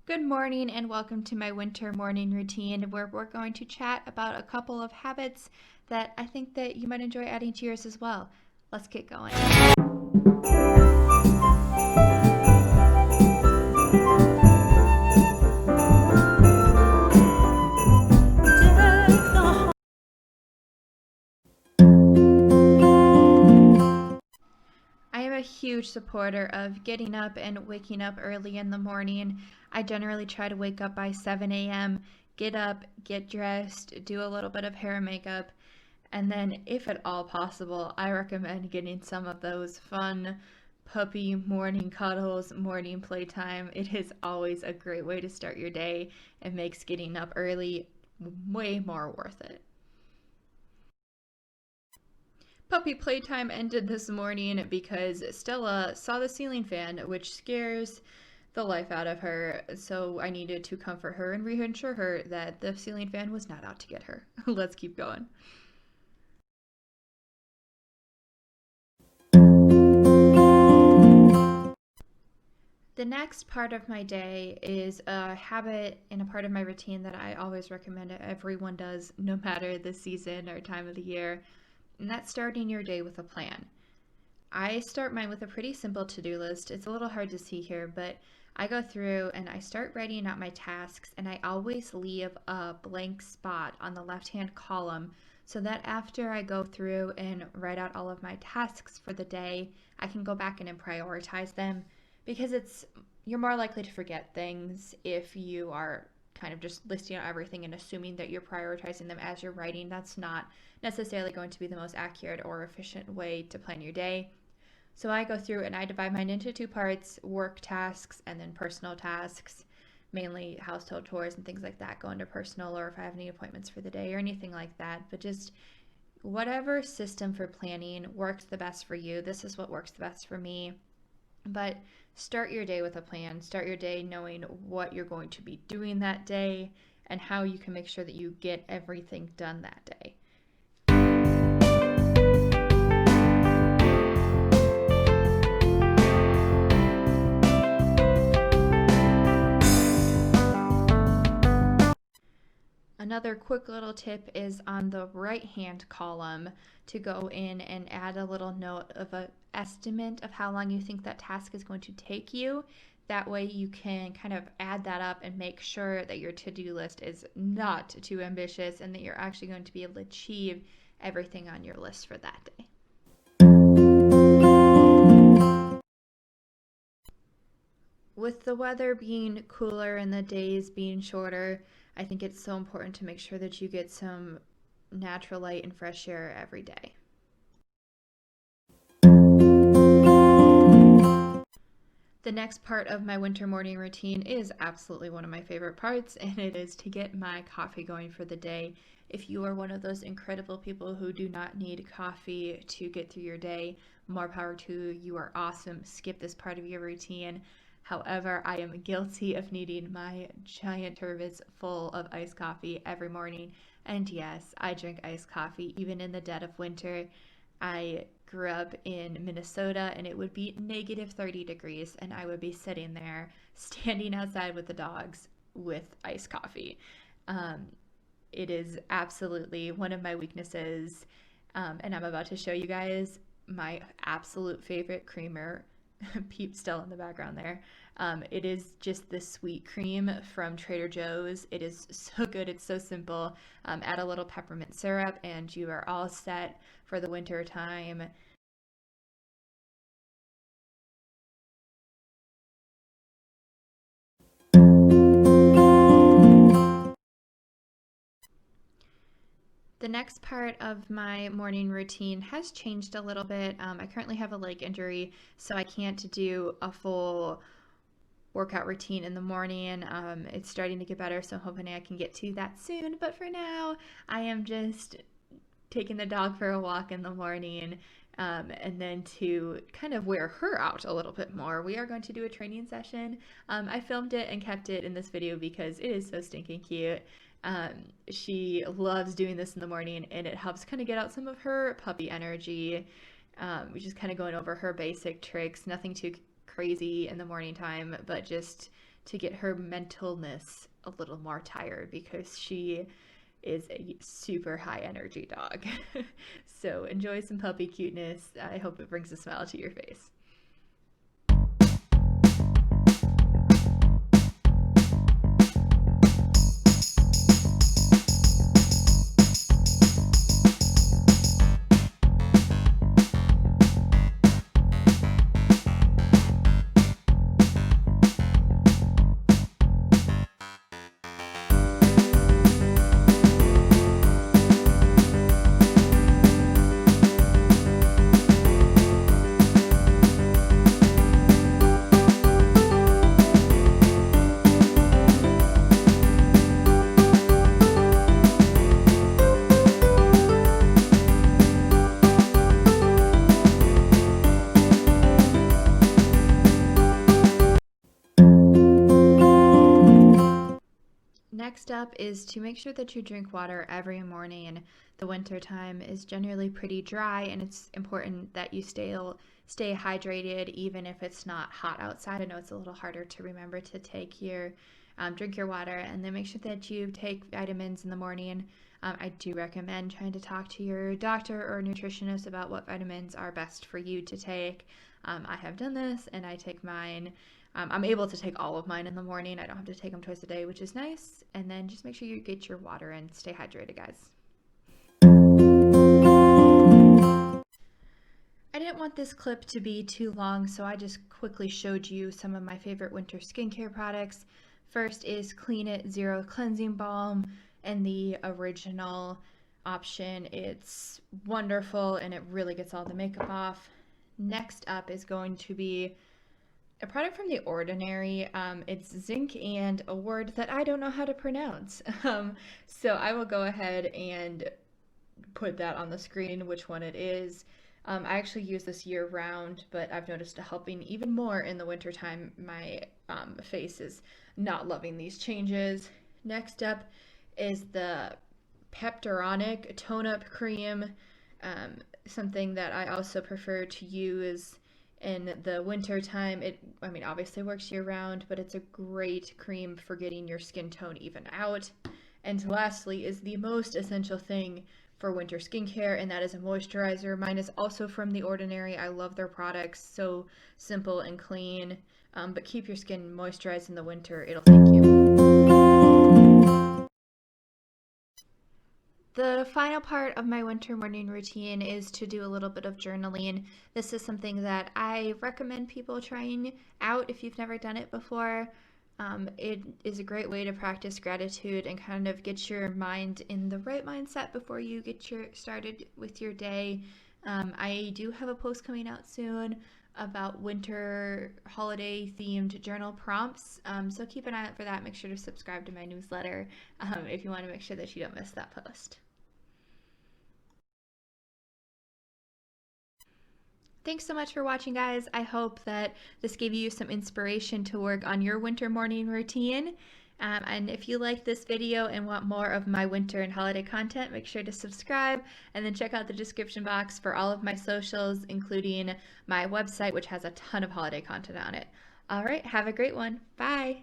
Good morning and welcome to my winter morning routine where we're going to chat about a couple of habits that I think that you might enjoy adding to yours as well. Let's get going. I am a huge supporter of getting up and waking up early in the morning. I generally try to wake up by 7 a.m., get up, get dressed, do a little bit of hair and makeup, and then, if at all possible, I recommend getting some of those fun puppy morning cuddles, morning playtime. It is always a great way to start your day and makes getting up early way more worth it. Puppy playtime ended this morning because Stella saw the ceiling fan, which scares the life out of her. So I needed to comfort her and reassure her that the ceiling fan was not out to get her. Let's keep going. The next part of my day is a habit and a part of my routine that I always recommend everyone does, no matter the season or time of the year, and that's starting your day with a plan. I start mine with a pretty simple to-do list. It's a little hard to see here, but I go through and I start writing out my tasks, and I always leave a blank spot on the left-hand column so that after I go through and write out all of my tasks for the day, I can go back in and prioritize them because you're more likely to forget things if you are kind of just listing out everything and assuming that you're prioritizing them as you're writing. That's not necessarily going to be the most accurate or efficient way to plan your day. So I go through and I divide mine into two parts: work tasks and then personal tasks. Mainly household chores and things like that go into personal, or if I have any appointments for the day or anything like that. But just whatever system for planning works the best for you. This is what works the best for me. But start your day with a plan. Start your day knowing what you're going to be doing that day and how you can make sure that you get everything done that day. Another quick little tip is on the right hand column to go in and add a little note of an estimate of how long you think that task is going to take you. That way you can kind of add that up and make sure that your to-do list is not too ambitious and that you're actually going to be able to achieve everything on your list for that day. With the weather being cooler and the days being shorter, I think it's so important to make sure that you get some natural light and fresh air every day. The next part of my winter morning routine is absolutely one of my favorite parts, and it is to get my coffee going for the day. If you are one of those incredible people who do not need coffee to get through your day, more power to you. You are awesome. Skip this part of your routine. However, I am guilty of needing my giant turbot full of iced coffee every morning. And yes, I drink iced coffee even in the dead of winter. I grew up in Minnesota and it would be negative 30 degrees, and I would be sitting there standing outside with the dogs with iced coffee. Um, it is absolutely one of my weaknesses, and I'm about to show you guys my absolute favorite creamer. Peep still in the background there. It is just the sweet cream from Trader Joe's. It is so good. It's so simple. Add a little peppermint syrup and you are all set for the winter time. The next part of my morning routine has changed a little bit. I currently have a leg injury, so I can't do a full workout routine in the morning. It's starting to get better, so I'm hoping I can get to that soon. But for now, I am just taking the dog for a walk in the morning. And then to kind of wear her out a little bit more, we are going to do a training session. I filmed it and kept it in this video because it is so stinking cute. She loves doing this in the morning, and it helps kind of get out some of her puppy energy. We're just kind of going over her basic tricks, nothing too crazy in the morning time, but just to get her mentalness a little more tired because she is a super high energy dog. So enjoy some puppy cuteness. I hope it brings a smile to your face. Next up is to make sure that you drink water every morning. The winter time is generally pretty dry, and it's important that you stay hydrated even if it's not hot outside. I know it's a little harder to remember to drink your water, and then make sure that you take vitamins in the morning. I do recommend trying to talk to your doctor or nutritionist about what vitamins are best for you to take. I have done this, and I take mine. I'm able to take all of mine in the morning. I don't have to take them twice a day, which is nice. And then just make sure you get your water and stay hydrated, guys. I didn't want this clip to be too long, so I just quickly showed you some of my favorite winter skincare products. First is Clean It Zero Cleansing Balm, and the original option. It's wonderful and it really gets all the makeup off. Next up is going to be a product from The Ordinary. It's zinc and a word that I don't know how to pronounce. So I will go ahead and put that on the screen, which one it is. I actually use this year round, but I've noticed it helping even more in the wintertime. My face is not loving these changes. Next up is the Pepperonic Tone-Up Cream, something that I also prefer to use in the winter time. Obviously works year round, but it's a great cream for getting your skin tone even out. And lastly is the most essential thing for winter skincare, and that is a moisturizer. Mine is also from The Ordinary. I love their products, so simple and clean, but keep your skin moisturized in the winter. It'll thank you. The final part of my winter morning routine is to do a little bit of journaling. This is something that I recommend people trying out if you've never done it before. It is a great way to practice gratitude and kind of get your mind in the right mindset before you get started with your day. I do have a post coming out soon about winter holiday themed journal prompts, so keep an eye out for that. Make sure to subscribe to my newsletter if you want to make sure that you don't miss that post. Thanks so much for watching, guys. I hope that this gave you some inspiration to work on your winter morning routine. And if you like this video and want more of my winter and holiday content, make sure to subscribe and then check out the description box for all of my socials, including my website, which has a ton of holiday content on it. All right, have a great one. Bye.